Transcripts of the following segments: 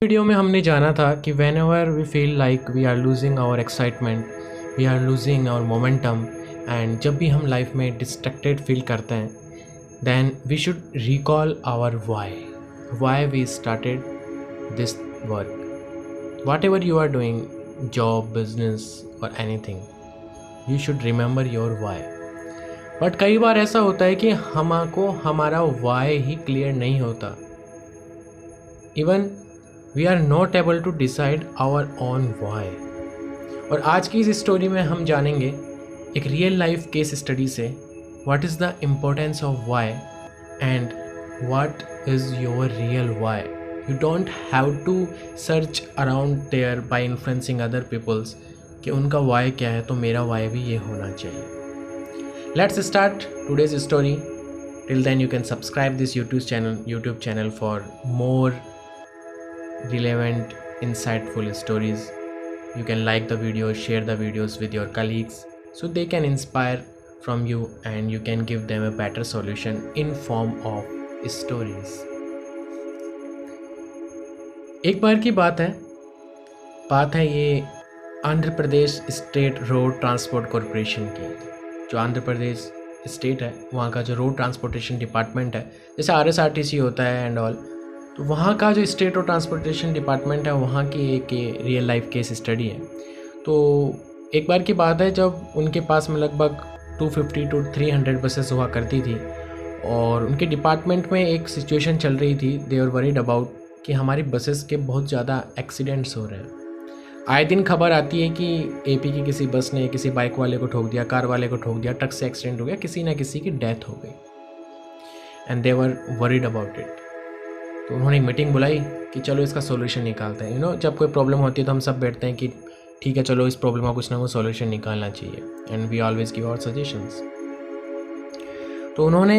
Video में हमने जाना था कि whenever we feel like we are losing our excitement, we are losing our momentum, and जब भी हम लाइफ में डिस्ट्रैक्टेड फील करते हैं then we should recall our why we started this work, whatever you are doing, job, business और anything, you should remember your why. But कई बार ऐसा होता है कि हमको हमारा वाई ही क्लियर नहीं होता, even we are not able to decide our own why. और आज की इस स्टोरी में हम जानेंगे एक रियल लाइफ केस स्टडी से what is the importance of why and what is your real why. You don't have to search around there by influencing other peoples कि उनका वाई क्या है तो मेरा वाई भी ये होना चाहिए। Let's start today's story. Till then you can subscribe this YouTube channel for more relevant, insightful stories. You can like the videos, share the videos with your colleagues so they can inspire from you and you can give them a better solution in form of stories. एक बार की बात है ये Andhra Pradesh state road transport corporation की। जो Andhra Pradesh state है वहाँ का जो रोड ट्रांसपोर्टेशन डिपार्टमेंट है, जैसे RSRTC होता है एंड ऑल, तो वहाँ का जो स्टेट और ट्रांसपोर्टेशन डिपार्टमेंट है वहाँ की एक रियल लाइफ केस स्टडी है। तो एक बार की बात है जब उनके पास में लगभग 250 to 300 बसेस हुआ करती थी और उनके डिपार्टमेंट में एक सिचुएशन चल रही थी। दे आर वरीड अबाउट कि हमारी बसेस के बहुत ज़्यादा एक्सीडेंट्स हो रहे हैं। आए दिन खबर आती है कि AP की किसी बस ने किसी बाइक वाले को ठोक दिया, कार वाले को ठोक दिया, ट्रक से एक्सीडेंट हो गया, किसी ना किसी की डेथ हो गई and they were worried about it. तो उन्होंने एक मीटिंग बुलाई कि चलो इसका सॉल्यूशन निकालते हैं। जब कोई प्रॉब्लम होती है तो हम सब बैठते हैं कि ठीक है चलो इस प्रॉब्लम का कुछ ना कुछ सॉल्यूशन निकालना चाहिए and we always give our suggestions. तो उन्होंने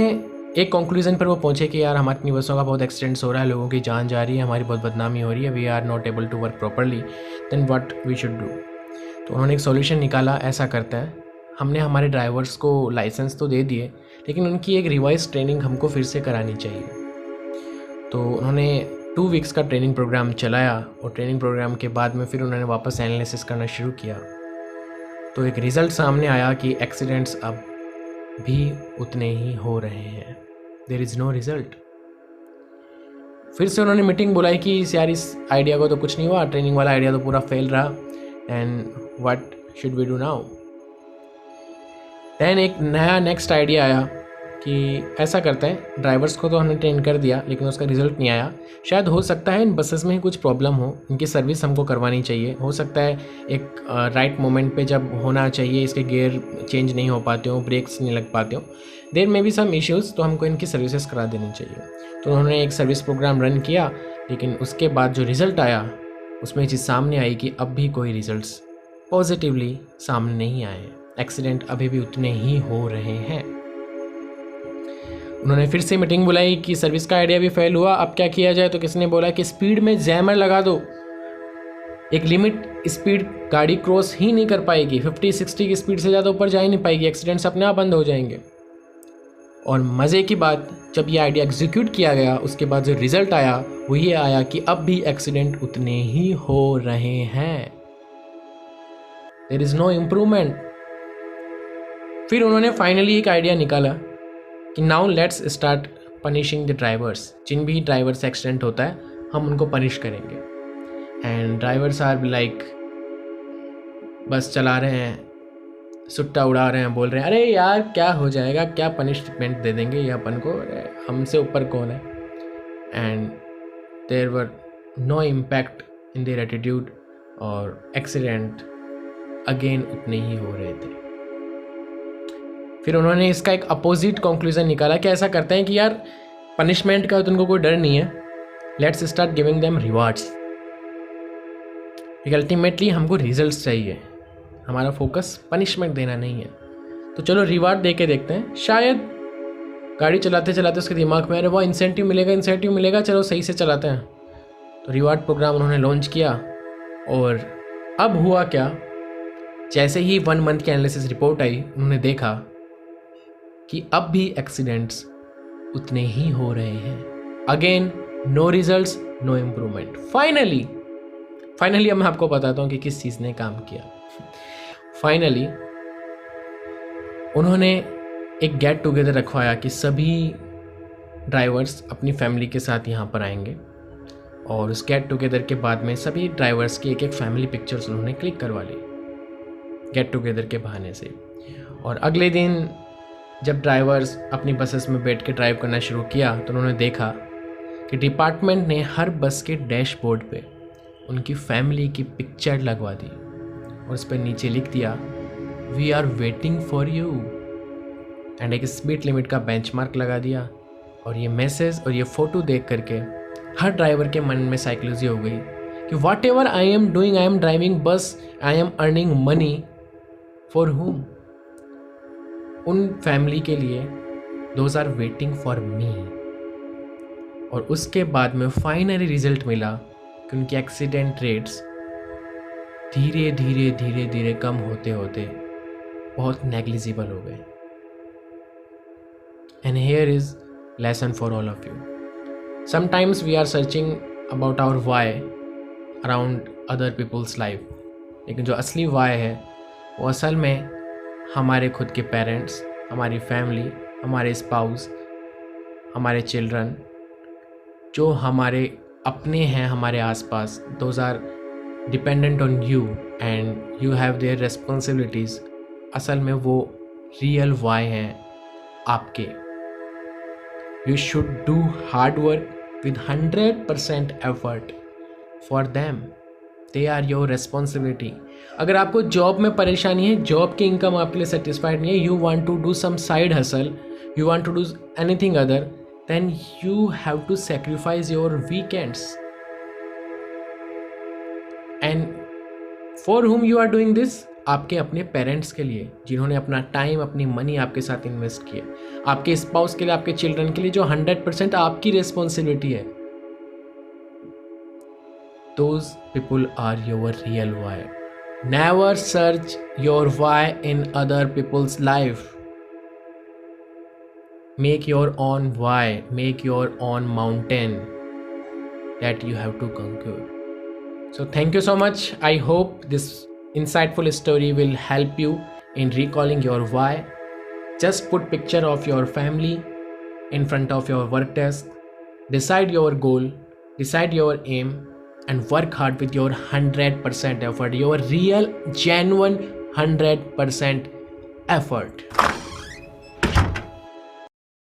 एक कंक्लूजन पर वो पहुंचे कि यार हमारी इतनी बसों का बहुत एक्सीडेंट्स हो रहा है, लोगों की जान जा रही है, हमारी बहुत बदनामी हो रही है, we are not able to work properly, then what we should do. तो उन्होंने एक सॉल्यूशन निकाला। ऐसा करता है, हमने हमारे ड्राइवर्स को लाइसेंस तो दे दिए लेकिन उनकी एक रिवाइज ट्रेनिंग हमको फिर से करानी चाहिए। तो उन्होंने 2 वीक्स का ट्रेनिंग प्रोग्राम चलाया और ट्रेनिंग प्रोग्राम के बाद में फिर उन्होंने वापस एनालिसिस करना शुरू किया। तो एक रिज़ल्ट सामने आया कि एक्सीडेंट्स अब भी उतने ही हो रहे हैं। There is no result. फिर से उन्होंने मीटिंग बुलाई कि यार इस आइडिया को तो कुछ नहीं हुआ, ट्रेनिंग वाला आइडिया तो पूरा फेल रहा and what should we do now. Then एक नया नेक्स्ट आइडिया आया कि ऐसा करते हैं, ड्राइवर्स को तो हमने ट्रेन कर दिया लेकिन उसका रिज़ल्ट नहीं आया, शायद हो सकता है इन बसेस में ही कुछ प्रॉब्लम हो, इनकी सर्विस हमको करवानी चाहिए। हो सकता है एक राइट मोमेंट पे जब होना चाहिए इसके गियर चेंज नहीं हो पाते हो, ब्रेक्स नहीं लग पाते हो, there may be some issues, तो हमको इनकी सर्विसेज करा देनी चाहिए। तो उन्होंने एक सर्विस प्रोग्राम रन किया लेकिन उसके बाद जो रिज़ल्ट आया उसमें चीज़ सामने आई कि अब भी कोई रिज़ल्ट पॉजिटिवली सामने नहीं आए हैं, एक्सीडेंट अभी भी उतने ही हो रहे हैं। उन्होंने फिर से मीटिंग बुलाई कि सर्विस का आइडिया भी फेल हुआ, अब क्या किया जाए। तो किसी ने बोला कि स्पीड में जैमर लगा दो, एक लिमिट स्पीड गाड़ी क्रॉस ही नहीं कर पाएगी, 50-60 की स्पीड से ज़्यादा ऊपर जा ही नहीं पाएगी, एक्सीडेंट्स अपने आप बंद हो जाएंगे। और मज़े की बात, जब ये आइडिया एग्जीक्यूट किया गया उसके बाद जो रिज़ल्ट आया वो ये आया कि अब भी एक्सीडेंट उतने ही हो रहे हैं, देयर इज़ नो इम्प्रूवमेंट। फिर उन्होंने फाइनली एक आइडिया निकाला कि now let's start punishing the drivers. जिन भी ड्राइवर से एक्सीडेंट होता है हम उनको पनिश करेंगे। एंड ड्राइवर्स आर लाइक बस चला रहे हैं, सुट्टा उड़ा रहे हैं, बोल रहे हैं अरे यार क्या हो जाएगा, क्या पनिशमेंट दे देंगे ये अपन को, हमसे ऊपर कौन है। And there were no impact in their attitude और एक्सीडेंट अगेन उतने ही हो रहे थे। फिर उन्होंने इसका एक अपोजिट कंक्लूजन निकाला कि ऐसा करते हैं कि यार पनिशमेंट का तो उनको कोई डर नहीं है, let's start giving them rewards. Ultimately हमको रिजल्ट्स चाहिए, हमारा फोकस पनिशमेंट देना नहीं है। तो चलो रिवार्ड दे के देखते हैं, शायद गाड़ी चलाते चलाते उसके दिमाग में अरे वो इंसेंटिव मिलेगा, चलो सही से चलाते हैं। तो रिवार्ड प्रोग्राम उन्होंने लॉन्च किया और अब हुआ क्या, जैसे ही 1 मंथ की एनालिसिस रिपोर्ट आई उन्होंने देखा कि अब भी एक्सीडेंट्स उतने ही हो रहे हैं। Again no results, no improvement. Finally मैं आपको बताता हूँ कि किस चीज़ ने काम किया। फाइनली उन्होंने एक गेट टुगेदर रखवाया कि सभी ड्राइवर्स अपनी फैमिली के साथ यहाँ पर आएंगे, और उस गेट टुगेदर के बाद में सभी ड्राइवर्स की एक फैमिली पिक्चर्स उन्होंने क्लिक करवा ली गेट टुगेदर के बहाने से। और अगले दिन जब ड्राइवर्स अपनी बसेस में बैठ के ड्राइव करना शुरू किया तो उन्होंने देखा कि डिपार्टमेंट ने हर बस के डैशबोर्ड पे उनकी फैमिली की पिक्चर लगवा दी और उस पर नीचे लिख दिया we are waiting for you, and एक स्पीड लिमिट का बेंचमार्क लगा दिया। और ये मैसेज और ये फ़ोटो देख करके हर ड्राइवर के मन में साइकोलॉजी हो गई कि whatever I am doing, I am driving bus, I am earning money for whom, उन फैमिली के लिए, those are waiting for me. और उसके बाद में फाइनली रिजल्ट मिला कि उनके एक्सीडेंट रेट्स धीरे धीरे धीरे धीरे कम होते होते बहुत नेग्लिजिबल हो गए। And here is lesson for all of you. Sometimes we are searching about our why around other people's life, लेकिन जो असली वाई है वो असल में हमारे खुद के पेरेंट्स, हमारी फैमिली, हमारे स्पाउस, हमारे चिल्ड्रन, जो हमारे अपने हैं हमारे आसपास, those are dependent on you and you have their responsibilities. असल में वो रियल वाई हैं आपके। You should do hard work with 100% effort for them, they are your responsibility. अगर आपको जॉब में परेशानी है, जॉब की इनकम आपके लिए सेटिस्फाइड नहीं है, you want to do some side hustle, you want to do anything other, then you have to sacrifice your weekends. And for whom you are doing this? आपके अपने पेरेंट्स के लिए, जिन्होंने अपना टाइम, अपनी मनी आपके साथ इन्वेस्ट किया, आपके स्पाउस के लिए, आपके चिल्ड्रन के लिए, जो 100% आपकी रिस्पॉन्सिबिलिटी है। Those people are your real why. Never search your why in other people's life. Make your own why, make your own mountain that you have to conquer. So thank you so much. I hope this insightful story will help you in recalling your why. Just put picture of your family in front of your work desk. Decide your goal, decide your aim, and work hard with your 100% effort, your real, genuine 100% effort.